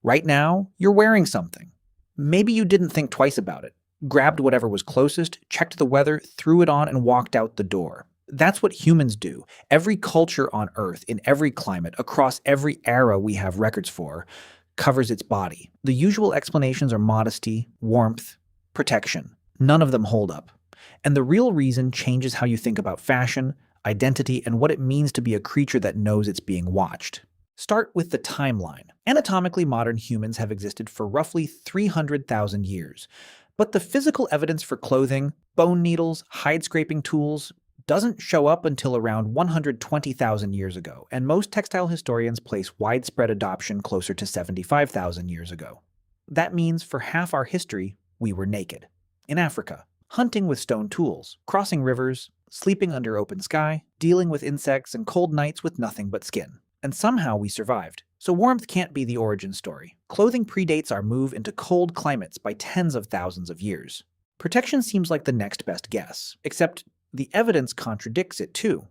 Right now, you're wearing something. Maybe you didn't think twice about it. Grabbed whatever was closest, checked the weather, threw it on, and walked out the door. That's what humans do. Every culture on Earth, in every climate, across every era we have records for, covers its body. The usual explanations are modesty, warmth, protection. None of them hold up. And the real reason changes how you think about fashion, identity, and what it means to be a creature that knows it's being watched. Start with the timeline. Anatomically, modern humans have existed for roughly 300,000 years. But the physical evidence for clothing, bone needles, hide-scraping tools, doesn't show up until around 120,000 years ago, and most textile historians place widespread adoption closer to 75,000 years ago. That means for half our history, we were naked. In Africa, hunting with stone tools, crossing rivers, sleeping under open sky, dealing with insects and cold nights with nothing but skin. And somehow we survived. So warmth can't be the origin story. Clothing predates our move into cold climates by tens of thousands of years. Protection seems like the next best guess, except the evidence contradicts it too.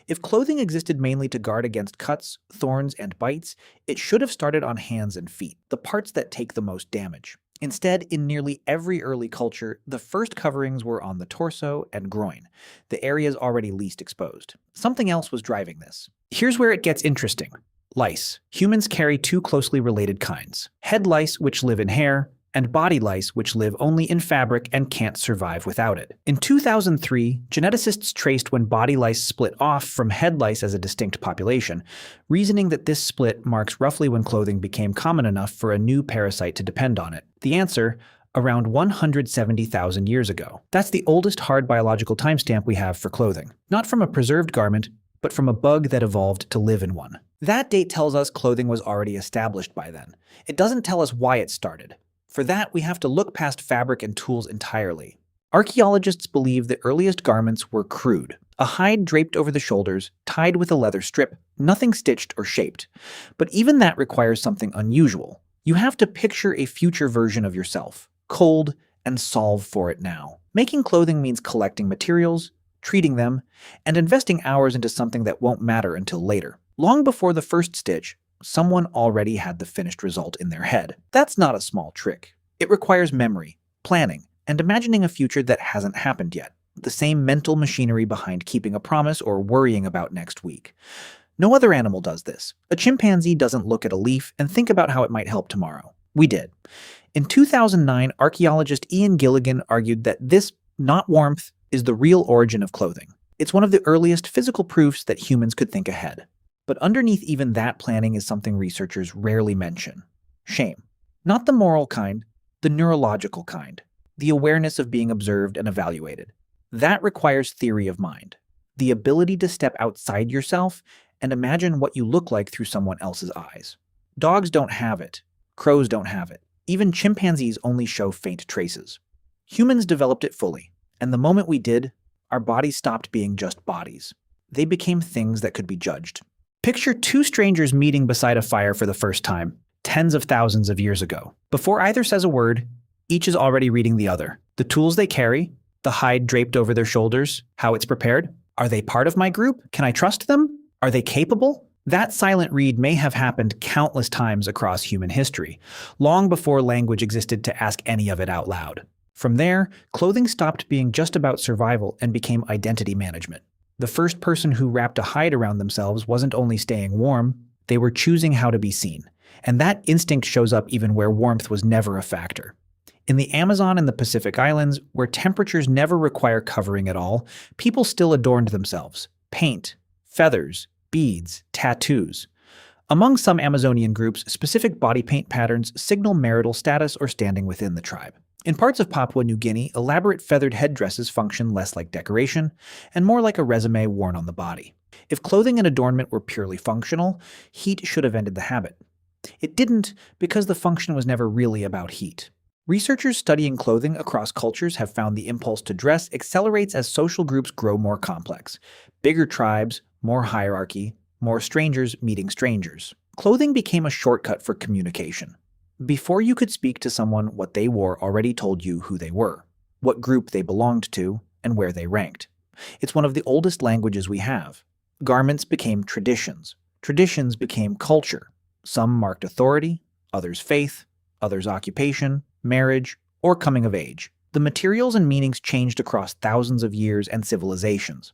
If clothing existed mainly to guard against cuts, thorns, and bites, it should have started on hands and feet, the parts that take the most damage. Instead, in nearly every early culture, the first coverings were on the torso and groin, the areas already least exposed. Something else was driving this. Here's where it gets interesting. Lice. Humans carry two closely related kinds: head lice, which live in hair, and body lice, which live only in fabric and can't survive without it. In 2003, geneticists traced when body lice split off from head lice as a distinct population, reasoning that this split marks roughly when clothing became common enough for a new parasite to depend on it. The answer? Around 170,000 years ago. That's the oldest hard biological timestamp we have for clothing. Not from a preserved garment, but from a bug that evolved to live in one. That date tells us clothing was already established by then. It doesn't tell us why it started. For that, we have to look past fabric and tools entirely. Archaeologists believe the earliest garments were crude, a hide draped over the shoulders, tied with a leather strip, nothing stitched or shaped. But even that requires something unusual. You have to picture a future version of yourself, cold, and solve for it now. Making clothing means collecting materials, treating them, and investing hours into something that won't matter until later. Long before the first stitch, someone already had the finished result in their head. That's not a small trick. It requires memory, planning, and imagining a future that hasn't happened yet. The same mental machinery behind keeping a promise or worrying about next week. No other animal does this. A chimpanzee doesn't look at a leaf and think about how it might help tomorrow. We did. In 2009, archaeologist Ian Gilligan argued that this, not warmth, is the real origin of clothing. It's one of the earliest physical proofs that humans could think ahead. But underneath even that planning is something researchers rarely mention: shame. Not the moral kind, the neurological kind. The awareness of being observed and evaluated. That requires theory of mind. The ability to step outside yourself and imagine what you look like through someone else's eyes. Dogs don't have it. Crows don't have it. Even chimpanzees only show faint traces. Humans developed it fully, and the moment we did, our bodies stopped being just bodies. They became things that could be judged. Picture two strangers meeting beside a fire for the first time, tens of thousands of years ago. Before either says a word, each is already reading the other. The tools they carry, the hide draped over their shoulders, how it's prepared. Are they part of my group? Can I trust them? Are they capable? That silent read may have happened countless times across human history, long before language existed to ask any of it out loud. From there, clothing stopped being just about survival and became identity management. The first person who wrapped a hide around themselves wasn't only staying warm, they were choosing how to be seen. And that instinct shows up even where warmth was never a factor. In the Amazon and the Pacific Islands, where temperatures never require covering at all, people still adorned themselves. Paint, feathers, beads, tattoos. Among some Amazonian groups, specific body paint patterns signal marital status or standing within the tribe. In parts of Papua New Guinea, elaborate feathered headdresses function less like decoration and more like a resume worn on the body. If clothing and adornment were purely functional, heat should have ended the habit. It didn't because the function was never really about heat. Researchers studying clothing across cultures have found the impulse to dress accelerates as social groups grow more complex. Bigger tribes, more hierarchy, more strangers meeting strangers. Clothing became a shortcut for communication. Before you could speak to someone, what they wore already told you who they were, what group they belonged to, and where they ranked. It's one of the oldest languages we have. Garments became traditions. Traditions became culture. Some marked authority, others' faith, others' occupation, marriage, or coming of age. The materials and meanings changed across thousands of years and civilizations.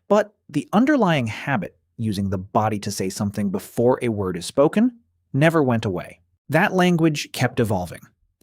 But the underlying habit, using the body to say something before a word is spoken, never went away. That language kept evolving.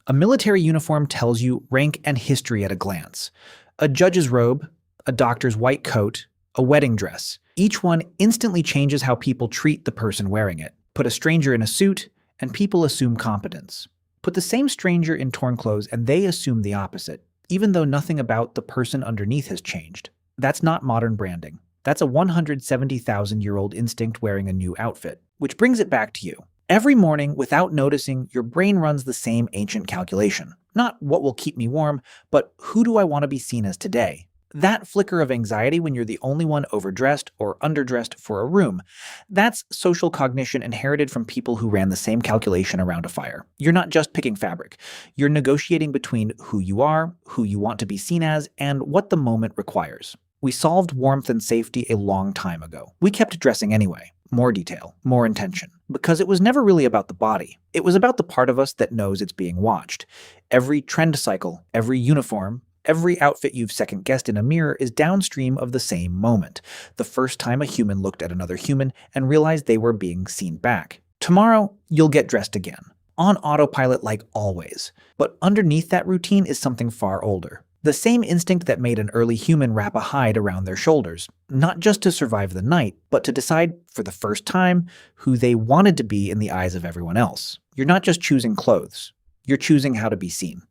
A military uniform tells you rank and history at a glance. A judge's robe, a doctor's white coat, a wedding dress. Each one instantly changes how people treat the person wearing it. Put a stranger in a suit, and people assume competence. Put the same stranger in torn clothes, and they assume the opposite, even though nothing about the person underneath has changed. That's not modern branding. That's a 170,000-year-old instinct wearing a new outfit. Which brings it back to you. Every morning, without noticing, your brain runs the same ancient calculation. Not what will keep me warm, but who do I want to be seen as today? That flicker of anxiety when you're the only one overdressed or underdressed for a room, that's social cognition inherited from people who ran the same calculation around a fire. You're not just picking fabric. You're negotiating between who you are, who you want to be seen as, and what the moment requires. We solved warmth and safety a long time ago. We kept dressing anyway. More detail, more intention. Because it was never really about the body. It was about the part of us that knows it's being watched. Every trend cycle, every uniform, every outfit you've second-guessed in a mirror is downstream of the same moment. The first time a human looked at another human and realized they were being seen back. Tomorrow, you'll get dressed again. On autopilot like always. But underneath that routine is something far older. The same instinct that made an early human wrap a hide around their shoulders, not just to survive the night, but to decide, for the first time, who they wanted to be in the eyes of everyone else. You're not just choosing clothes. You're choosing how to be seen.